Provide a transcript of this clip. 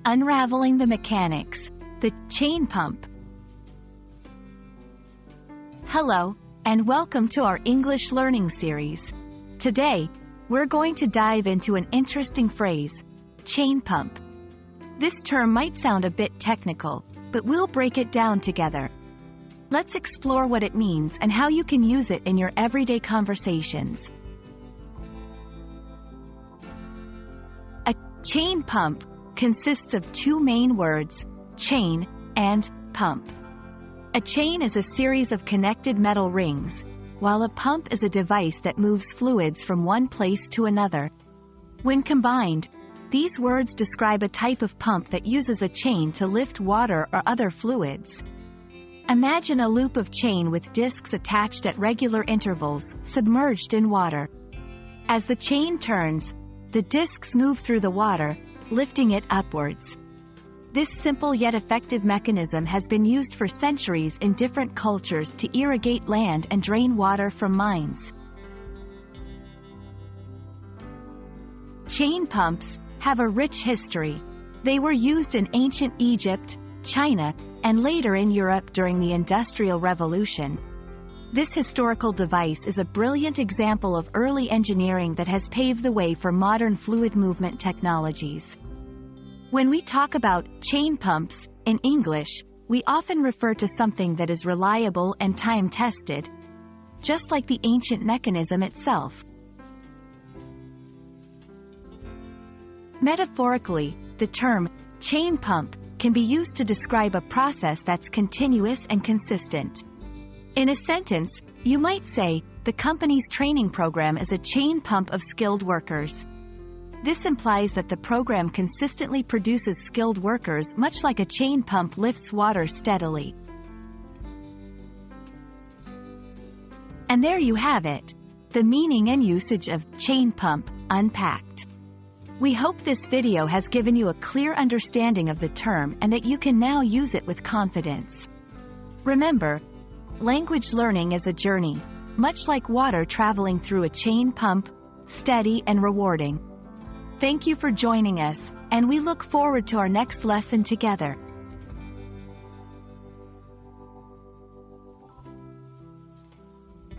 Unraveling the Mechanics, the chain pump. Hello, and welcome to our English learning series. Today, we're going to dive into an interesting phrase, chain pump. This term might sound a bit technical, but we'll break it down together. Let's explore what it means and how you can use it in your everyday conversations. A chain pump consists of two main words, chain and pump. A chain is a series of connected metal rings, while a pump is a device that moves fluids from one place to another. When combined, these words describe a type of pump that uses a chain to lift water or other fluids. Imagine a loop of chain with discs attached at regular intervals, submerged in water. As the chain turns, the discs move through the water, lifting it upwards. This simple yet effective mechanism has been used for centuries in different cultures to irrigate land and drain water from mines. Chain pumps have a rich history. They were used in ancient Egypt, China, and later in Europe during the Industrial Revolution. This historical device is a brilliant example of early engineering that has paved the way for modern fluid movement technologies. When we talk about chain pumps in English, we often refer to something that is reliable and time-tested, just like the ancient mechanism itself. Metaphorically, the term chain pump can be used to describe a process that's continuous and consistent. In a sentence, you might say, the company's training program is a chain pump of skilled workers. This implies that the program consistently produces skilled workers, much like a chain pump lifts water steadily. And there you have it, the meaning and usage of chain pump unpacked. We hope this video has given you a clear understanding of the term and that you can now use it with confidence. Remember, language learning is a journey, much like water traveling through a chain pump, steady and rewarding. Thank you for joining us, and we look forward to our next lesson together.